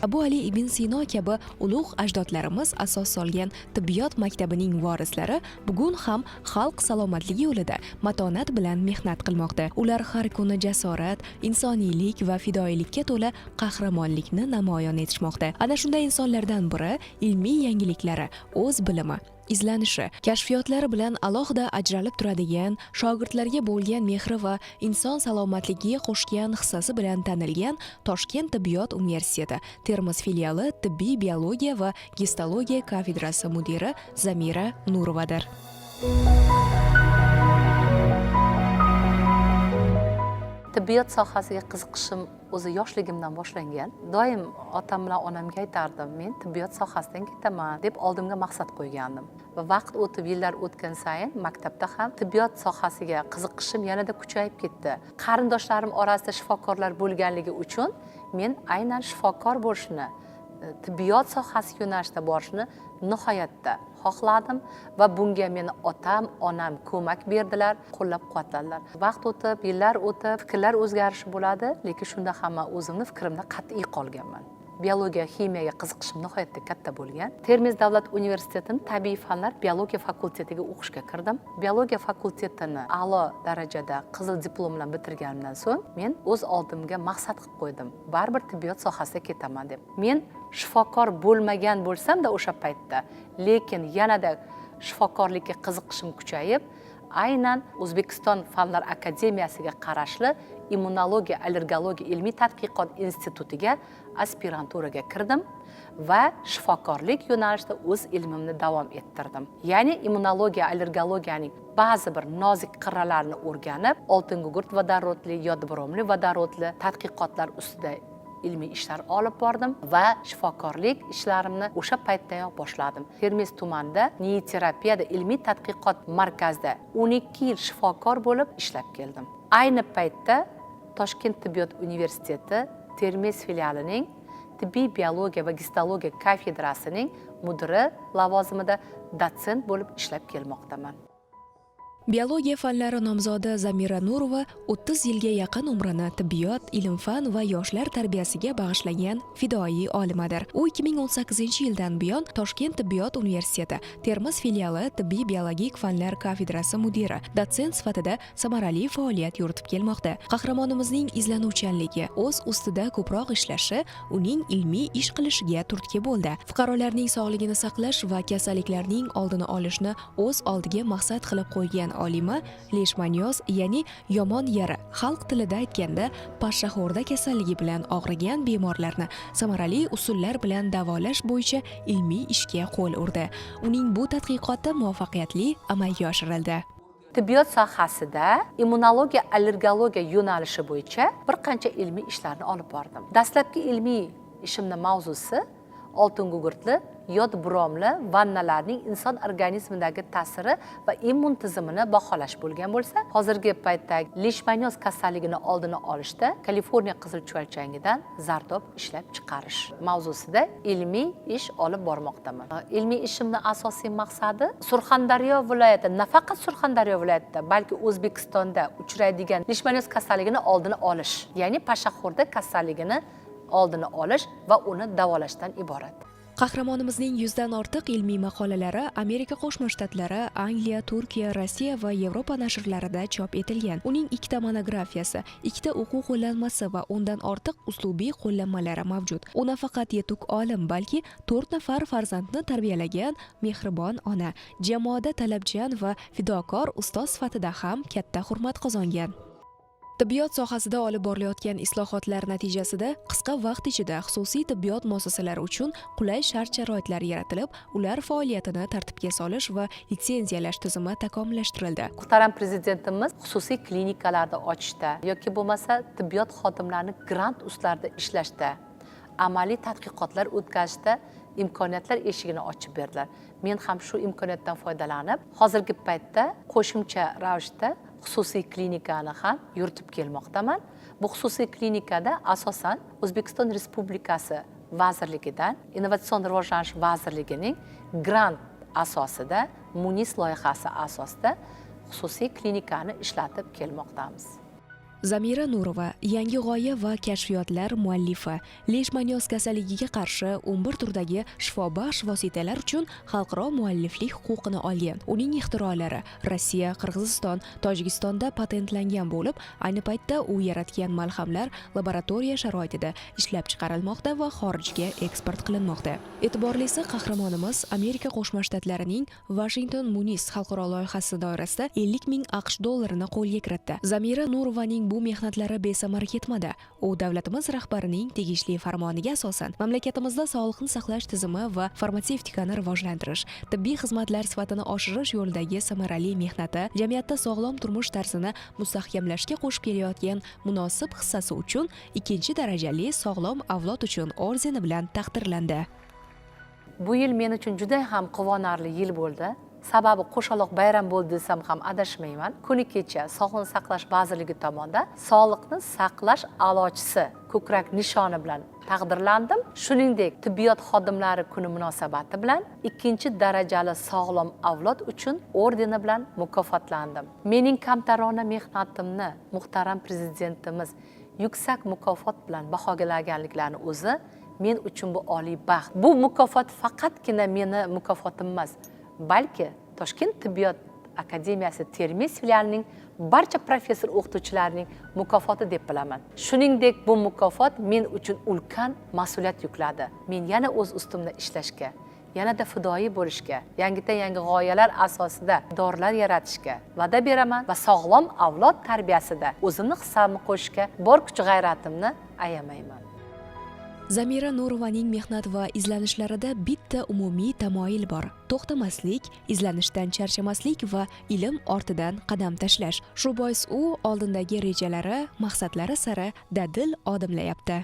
Abu Ali ibn Sino kabi ulug' ajdodlarimiz asos solgan tibbiyot maktabining vorislari bugun ham xalq salomatligi yo'lida matonat bilan mehnat qilmoqda. Ular har kuni jasorat, insoniylik va fidoyilikka to'la qahramonlikni namoyon etishmoqda. Ana shunday insonlardan biri ilmiy yangiliklari, o'z bilimi, izlanishi, kashfiyotlari bilan alohida ajralib turadigan, shogirdlarga bo'lgan mehri va inson salomatligiga qo'shgan hissasi bilan tanilgan Toshkent tibbiyot universiteti Termiz filiali tibbiy biologiya va gistologiya kafedrasi mudiri Zamira Nurovadir. Tibbiyot sohasiga qiziqishim o'zi yoshligimdan boshlangan. Doim otam bilan onamga aytardim, men tibbiyot sohasidan ketaman deb oldimga maqsad qo'ygandim. Va vaqt o'tib, yillar o'tgan sayin maktabda ham tibbiyot sohasiga qiziqishim yanada kuchayib ketdi. Qarindoshlarim orasida shifokorlar bo'lganligi uchun men aynan shifokor bo'lishni, tibbiyot sohasi yo'nalishida borishni nihoyatda xohladim va bunga meni otam, onam ko'mak berdilar, qo'llab-quvvatladilar. Vaqt o'tib, yillar o'tib, fikrlar o'zgarishi bo'ladi, lekin shunda ham men o'zimni fikrimda qat'iy qolganman. Biologiya, ximiyaga qiziqishim nihoyatda katta bo'lgan. Termiz davlat universitetining tabiiy fanlar biologiya fakultetiga o'qishga kirdim. Biologiya fakultetini a'lo darajada qizil diplom bilan bitirganimdan so'ng men o'z oldimga maqsad qilib qo'ydim. Baribir tibbiyot sohasiga ketaman deb. Men shifokor bo'lmagan bo'lsam-da o'sha paytda, lekin yanada shifokorlikka qiziqishim kuchayib, aynan O'zbekiston Fanlar akademiyasiga qarashli immunologiya, allergologiya ilmiy tadqiqot institutiga aspiranturaga kirdim va shifokorlik yo'nalishida o'z ilmimni davom ettirdim. Ya'ni immunologiya, allergologiyaning ba'zi bir nozik qirralarini o'rganib, oltin gugurt vodorodli, yod bromli vodorodli tadqiqotlar ustida ilmiy ishlar olib bordim va shifokorlik ishlarimni o'sha paytdayoq boshladim. Termiz tumanida neoterapiyada ilmiy tadqiqot markazida 12 yil shifokor bo'lib ishlab keldim. Ayni paytda Toshkent tibbiyot universiteti Termiz filialining tibbiy biologiya va gistologiya kafedrasining mudiri lavozimida dotsent bo'lib ishlab kelmoqdaman. Biologiya fanlari nomzodi Zamira Nurova 30 yilga yaqin umrini tibbiyot, ilm-fan va yoshlar tarbiyasiga bag'ishlagan fidoyi olimadir. U 2018-yildan buyon Toshkent tibbiyot universiteti Termiz filiali tibbiy biologik fanlar kafedrasi mudiri, dotsent sifatida samarali faoliyat yuritib kelmoqda. Qahramonimizning izlanuvchanligi, o'z ustida ko'proq ishlashi uning ilmiy ish qilishiga turtki bo'ldi. Fuqarolarning sog'ligini saqlash va kasalliklarning oldini olishni o'z oldiga maqsad qilib qo'ygan olima leishmaniyoz, ya'ni yomon yara, xalq tilida aytganda pashshaxo'rda kasalligi bilan og'rigan bemorlarni samarali usullar bilan davolash bo'yicha ilmiy ishga qo'l urdi. Uning bu tadqiqoti muvaffaqiyatli amalga oshirildi. Tibbiyot sohasida immunologiya, allergologiya yo'nalishi bo'yicha bir qancha ilmiy ishlarni olib bordim. Dastlabki ilmiy ishimning mavzusi oltin gugurtli, yod bromli vannalarning inson organizmidagi ta'siri va immun tizimini baholash bo'lgan bo'lsa, hozirgi paytda leishmaniyoz kasalligini oldini olishda Kaliforniya qizil chuvalchangidan zardob ishlab chiqarish mavzusida ilmiy ish olib bormoqdaman. Ilmiy ishimning asosiy maqsadi Surxondaryo viloyati, nafaqat Surxondaryo viloyatida, balki O'zbekistonda uchraydigan leishmaniyoz kasalligini oldini olish, ya'ni pashshaxo'rda kasalligini oldini olish va uni davolashdan iborat. Qahramonimizning 100 dan ortiq ilmiy maqolalari Amerika Qo'shma Shtatlari, Angliya, Turkiya, Rossiya va Yevropa nashrlarida chop etilgan. Uning 2 monografiyasi, 2 o'quv qo'llanmasi va undan ortiq uslubiy qo'llanmalari mavjud. U nafaqat yetuk olim, balki 4 nafar farzandni tarbiyalagan mehribon ona, jamoada talabchan va fidokor ustoz sifatida ham katta hurmat qozongan. Tibbiyot sohasida olib borilayotgan islohotlar natijasida qisqa vaqt ichida xususiy tibbiyot muassasalari uchun qulay shart-sharoitlar yaratilib, ular faoliyatini tartibga solish va litsenziyalash tizimi takomillashtirildi. Muhtaram prezidentimiz xususiy klinikalarda ochishda yoki bo'lmasa tibbiyot xodimlarini grant ustlarida ishlashda, amaliy tadqiqotlar o'tkazishda imkoniyatlar eshigini ochib berdilar. Men ham shu imkoniyatdan foydalanib, hozirgi paytda qo'shimcha ravishda xususiy klinikani ham yuritib kelmoqdaman. Bu xususiy klinikada asosan O'zbekiston Respublikasi vazirligidan, Innovatsion rivojlanish vazirligining grant asosida, MUNIS loyihasi asosida xususiy klinikani ishlatib kelmoqdamiz. Zamira Nurova yangi g'oya va kashfiyotlar muallifi. Leshmanyoz kasalligiga qarshi 11 turdagi shifobaxsh vositalar uchun xalqaro mualliflik huquqini olgan. Uning ixtirolari Rossiya, Qirg'iziston, Tojikistonda patentlangan bo'lib, ayni paytda u yaratgan malhamlar laboratoriya sharoitida ishlab chiqarilmoqda va xorijga eksport qilinmoqda. E'tiborlisi, qahramonimiz Amerika Qo'shma Shtatlarining Washington Munis xalqaro loyihasi doirasida 50 ming AQSh dollarini qo'lga kiritdi. Zamira Nurovaning bu mehnatlari besamar ketmadi. U davlatimiz rahbarining tegishli farmoniga asosan mamlakatimizda sog'liqni saqlash tizimi va farmatsevtikani rivojlantirish, tibbiy xizmatlar sifatini oshirish yo'lidagi samarali mehnati jamiyatda sog'lom turmush tarzini mustahkamlashga qo'shib kelayotgan munosib hissasi uchun 2-darajali sog'lom avlod uchun ordeni bilan taqdirlandi. Bu yil men uchun juda ham quvonarli yil bo'ldi. Sababi qo'shaloq bayram bo'ldi desam ham adashmayman. Kuni kecha Sog'liqni saqlash vazirligi tomonidan sog'liqni saqlash a'lochisi ko'krak nishoni bilan taqdirlandim. Shuningdek, tibbiyot xodimlari kuni munosabati bilan 2-darajali sog'lom avlod uchun ordeni bilan mukofotlandim. Mening kamtarona mehnatimni muhtaram prezidentimiz yuksak mukofot bilan baholaganliklarini o'zi men uchun bu oliy baxt. Bu mukofot faqatgina meni mukofotim emas, balki Toshkent tibbiyot akademiyasi Termiz filialining barcha professor o'qituvchilarining mukofoti deb bilaman. Shuningdek, bu mukofot men uchun ulkan mas'uliyat yukladi. Men yana o'z ustimda ishlashga, yanada fidoyi bo'lishga, yangi g'oyalar asosida dorilar yaratishga va'da beraman va sog'lom avlod tarbiyasida o'zimni hissamni qo'shishga bor kuch-g'ayratimni ayamayman. Zamira Nurovaning mehnat va izlanishlarida bitta umumiy tamoyil bor: to'xtamaslik, izlanishdan charchamaslik va ilm ortidan qadam tashlash. Shu bois u oldindagi rejalari, maqsadlari sari dadil odimlayapti.